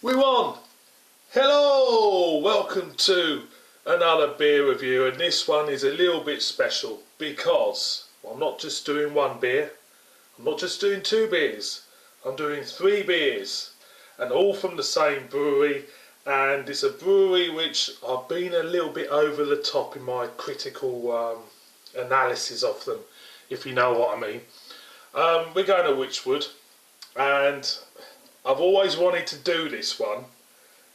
We won! Hello! Welcome to another beer review, and this one is a little bit special because I'm not just doing one beer, I'm not just doing two beers, I'm doing three beers, and all from the same brewery. And it's a brewery which I've been a little bit over the top in my critical analysis of them, if you know what I mean. We're going to Wychwood, and I've always wanted to do this one,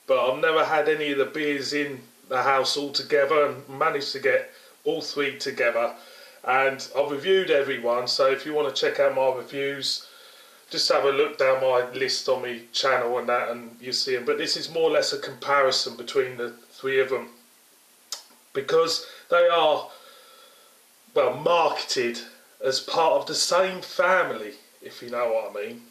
but I've never had any of the beers in the house all together and managed to get all three together. And I've reviewed every one, so if you want to check out my reviews, just have a look down my list on my channel and that, and you see them. But this is more or less a comparison between the three of them, because they are, well, marketed as part of the same family, if you know what I mean.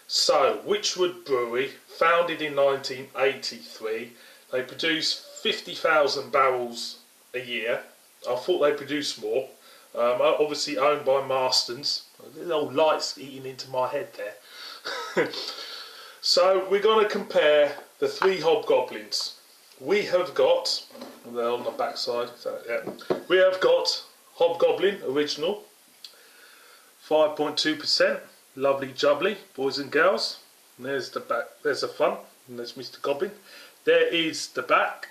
So, Wychwood Brewery, founded in 1983, they produce 50,000 barrels a year. I thought they produced more. Obviously owned by Marston's. There's old lights eating into my head there. So we're going to compare the three Hobgoblins. We have got, they're on the back side, so yeah. We have got Hobgoblin Original, 5.2%. Lovely jubbly, boys and girls. And there's the back, there's the front, and there's Mr. Goblin. There is the back.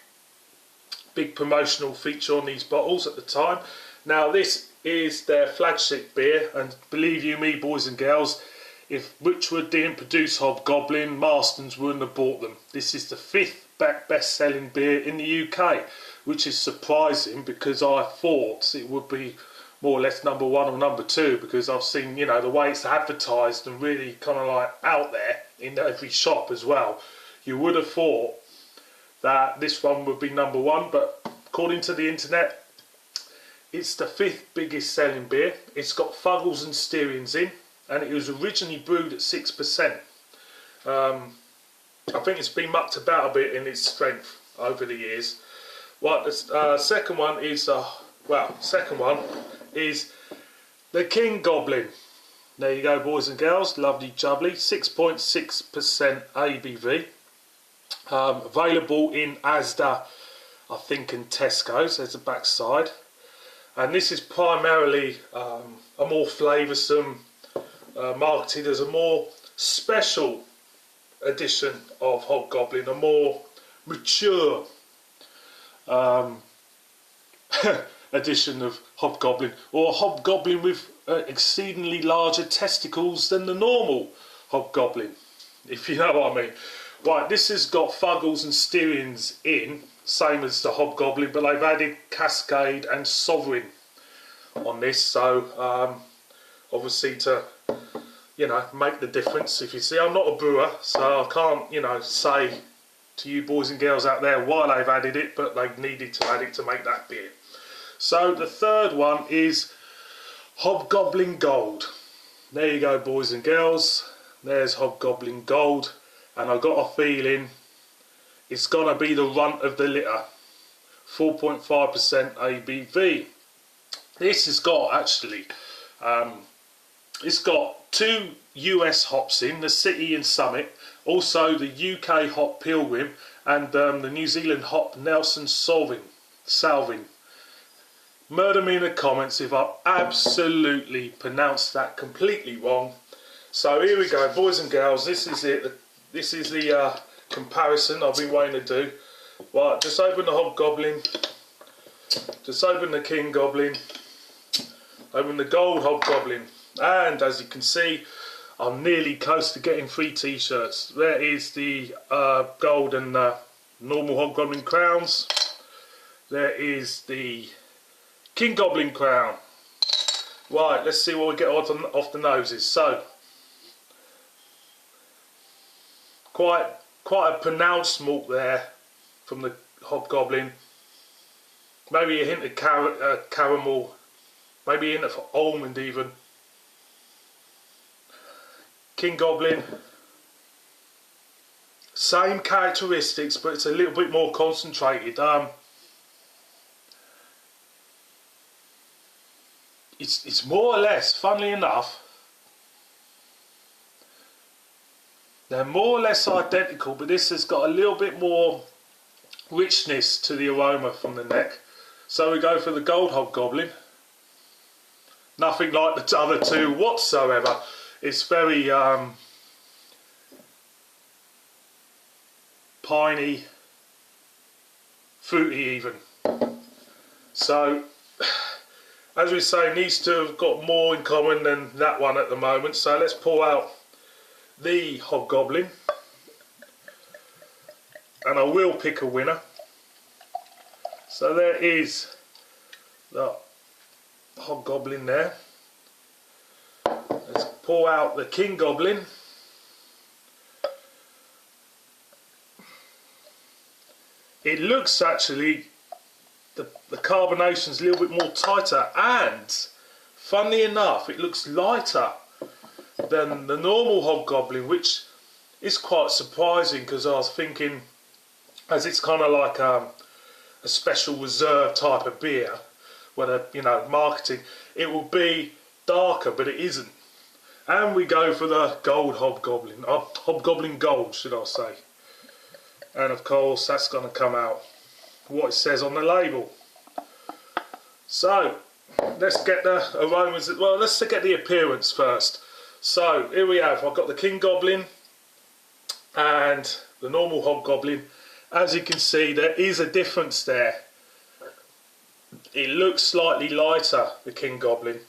Big promotional feature on these bottles at the time. Now this is their flagship beer, and believe you me, boys and girls, if Wychwood didn't produce Hobgoblin, Marston's wouldn't have bought them. This is the 5th best-selling beer in the UK, which is surprising because I thought it would be more or less number one or number two, because I've seen, you know, the way it's advertised and really kind of like out there in every shop as well. You would have thought that this one would be number one, but according to the internet, it's the 5th biggest selling beer. It's got Fuggles and Styrians in, and it was originally brewed at 6%. I think it's been mucked about a bit in its strength over the years. Well, the second one is the King Goblin. There you go, boys and girls, lovely jubbly, 6.6% ABV. Available in Asda, I think, and Tesco's. There's the back side. And this is primarily a more flavoursome, marketed as a more special edition of Hobgoblin, a more mature edition of Hobgoblin, or a Hobgoblin with exceedingly larger testicles than the normal Hobgoblin, if you know what I mean. Right, this has got Fuggles and Styrians in, same as the Hobgoblin, but they've added Cascade and Sovereign on this, so obviously to, you know, make the difference. If you see, I'm not a brewer, so I can't, you know, say to you boys and girls out there why they've added it, but they needed to add it to make that beer. So the third one is Hobgoblin Gold. There you go, boys and girls, there's Hobgoblin Gold, and I've got a feeling it's gonna be the runt of the litter. 4.5% ABV. This has got, actually, it's got 2 US hops in, the City and Summit, also the UK hop Pilgrim, and the New Zealand hop Nelson Salvin. Murder me in the comments if I've absolutely pronounced that completely wrong. So here we go, boys and girls, this is it. This is the comparison I've been waiting to do. Right, just open the Hobgoblin, just open the King Goblin, open the Gold Hobgoblin, and as you can see, I'm nearly close to getting 3 t-shirts. There is the gold and normal Hobgoblin crowns. There is the King Goblin crown. Right, let's see what we get off the noses. So, quite a pronounced malt there from the Hobgoblin. Maybe a hint of caramel, maybe a hint of almond even. King Goblin, same characteristics, but it's a little bit more concentrated. It's more or less, funnily enough, They're more or less identical, but this has got a little bit more richness to the aroma from the neck. So we go for the Gold Hobgoblin. Nothing like the other two whatsoever. It's very piney, fruity even. So, as we say, needs to have got more in common than that one at the moment. So let's pull out the Hobgoblin, and I will pick a winner. So there is the Hobgoblin there. Let's pull out the King Goblin. It looks actually, the carbonation's a little bit more tighter, and funnily enough it looks lighter than the normal Hobgoblin, which is quite surprising, because I was thinking, as it's kind of like a special reserve type of beer, where they're, you know, marketing, it will be darker, but it isn't. And we go for the Gold Hobgoblin, Hobgoblin Gold should I say. And of course that's going to come out what it says on the label. So let's get the aromas, well, let's get the appearance first. So here we have, I've got the King Goblin and the normal Hobgoblin. As you can see, there is a difference there. It looks slightly lighter, the King Goblin,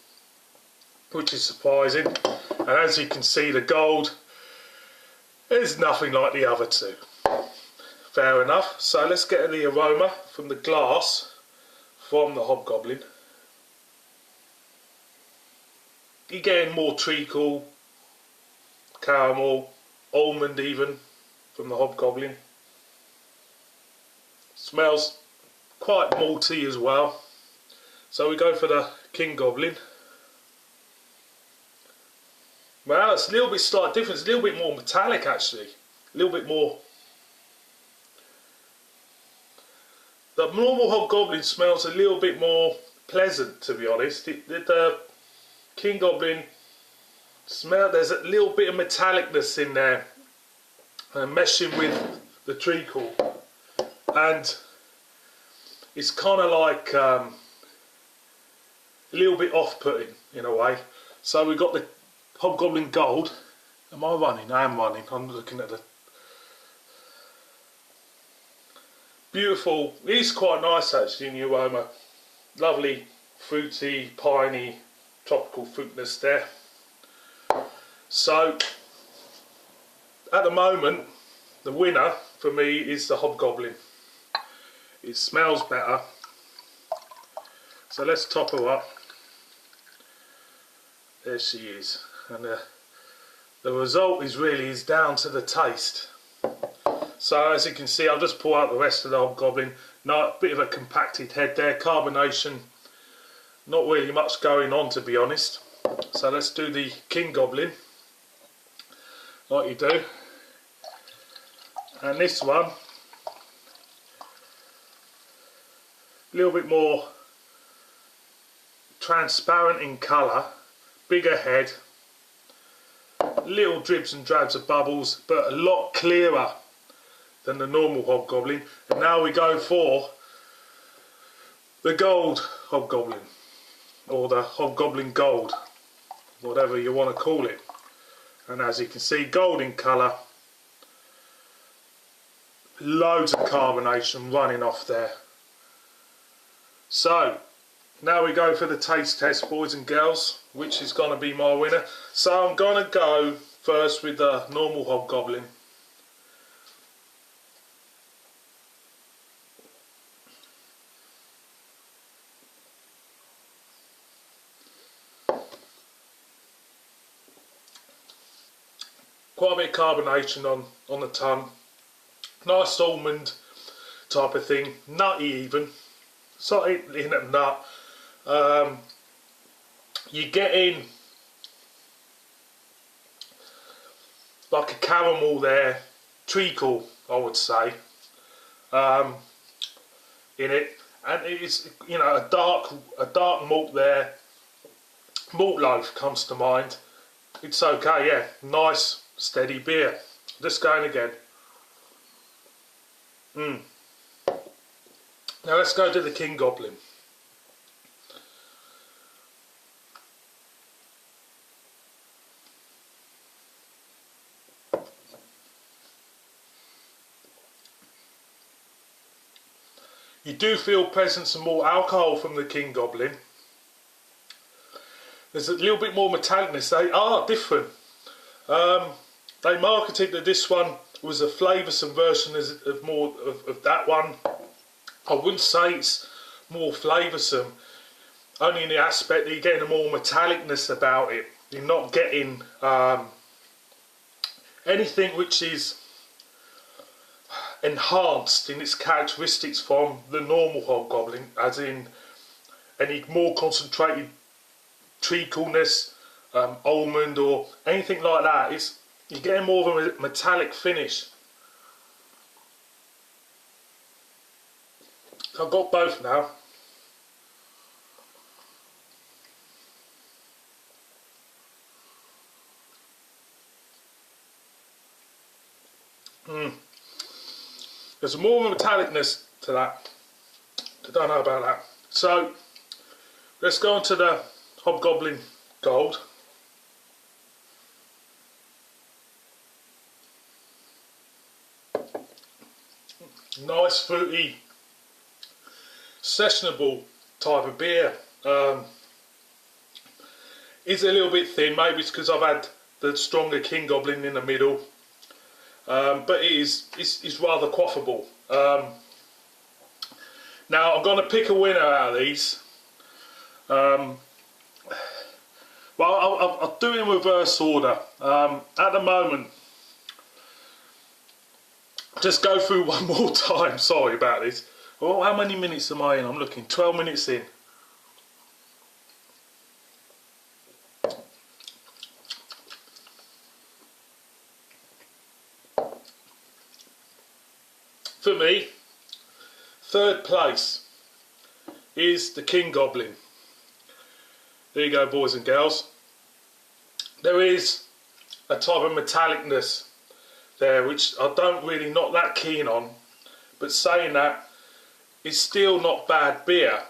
which is surprising. And as you can see, the gold is nothing like the other two. Fair enough. So let's get the aroma from the glass from the Hobgoblin. You're getting more treacle, caramel, almond even from the Hobgoblin. Smells quite malty as well. So we go for the King Goblin. Well, it's a little bit slight difference, a little bit more metallic actually, a little bit more. The normal Hobgoblin smells a little bit more pleasant, to be honest. The King Goblin smell, there's a little bit of metallicness in there, meshing with the treacle, and it's kind of like a little bit off-putting in a way. So we've got the Hobgoblin Gold. Am I running? I am running. I'm looking at the beautiful. It is quite nice actually in the aroma. Lovely, fruity, piney, tropical fruitness there. So at the moment, the winner for me is the Hobgoblin. It smells better. So let's top her up. There she is. And the result is down to the taste. So as you can see, I'll just pull out the rest of the Hobgoblin. Now, a bit of a compacted head there, carbonation, not really much going on, to be honest. So let's do the King Goblin, like you do. And this one, a little bit more transparent in colour, bigger head, little dribs and drabs of bubbles, but a lot clearer than the normal Hobgoblin. And now we go for the Gold Hobgoblin, or the Hobgoblin Gold, whatever you want to call it. And as you can see, gold in colour, loads of carbonation running off there. So now we go for the taste test, boys and girls, which is going to be my winner. So I'm going to go first with the normal Hobgoblin. Quite a bit of carbonation on the tongue. Nice almond type of thing, nutty even. Slightly in a nut. You get in like a caramel there, treacle I would say, in it, and it's, you know, a dark malt there. Malt loaf comes to mind. It's okay, yeah, nice steady beer. Just going again. Now let's go to the King Goblin. You do feel presence of more alcohol from the King Goblin. There's a little bit more metallicness. They are different. They marketed that this one was a flavoursome version of that one. I wouldn't say it's more flavoursome, only in the aspect that you're getting a more metallicness about it. You're not getting anything which is enhanced in its characteristics from the normal Hobgoblin, as in any more concentrated treacleness, almond or anything like that. You're getting more of a metallic finish. I've got both now. There's more of a metallicness to that. I don't know about that. So let's go on to the Hobgoblin Gold. Nice fruity, sessionable type of beer. Is a little bit thin, maybe it's because I've had the stronger King Goblin in the middle, but it's rather quaffable. Now I'm going to pick a winner out of these. Well, I'll do it in reverse order. At the moment, just go through one more time, sorry about this. Oh, how many minutes am I in? I'm looking, 12 minutes in. For me, third place is the King Goblin. There you go, boys and girls. There is a type of metallicness there which I don't really not that keen on, but saying that, it's still not bad beer.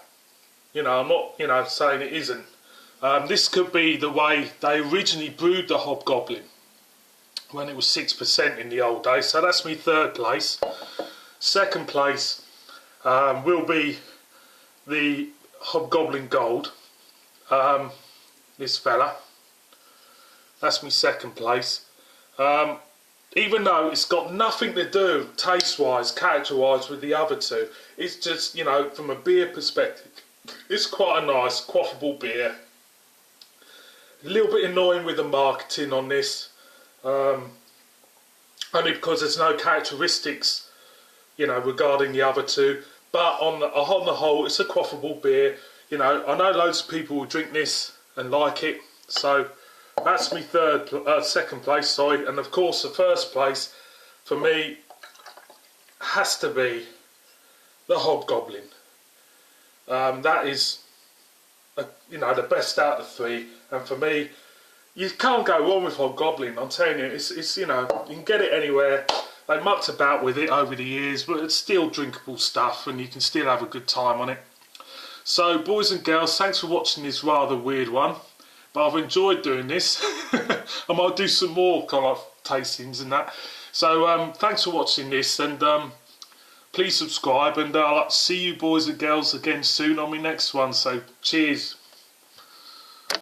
You know, I'm not saying it isn't. This could be the way they originally brewed the Hobgoblin when it was 6% in the old days. So that's me third place. Second place will be the Hobgoblin Gold. This fella. That's my second place. Even though it's got nothing to do taste-wise, character-wise with the other two, it's just, you know, from a beer perspective, it's quite a nice, quaffable beer. A little bit annoying with the marketing on this, only because there's no characteristics, you know, regarding the other two. But on the whole, it's a quaffable beer. You know, I know loads of people will drink this and like it, so that's my second place, sorry, and of course the first place for me has to be the Hobgoblin. That is, you know, the best out of the three, and for me, you can't go wrong with Hobgoblin. I'm telling you, it's you know, you can get it anywhere. They mucked about with it over the years, but it's still drinkable stuff, and you can still have a good time on it. So, boys and girls, thanks for watching this rather weird one. But I've enjoyed doing this. I might do some more kind of tastings and that. So thanks for watching this, and please subscribe, and I'll see you boys and girls again soon on my next one. So cheers.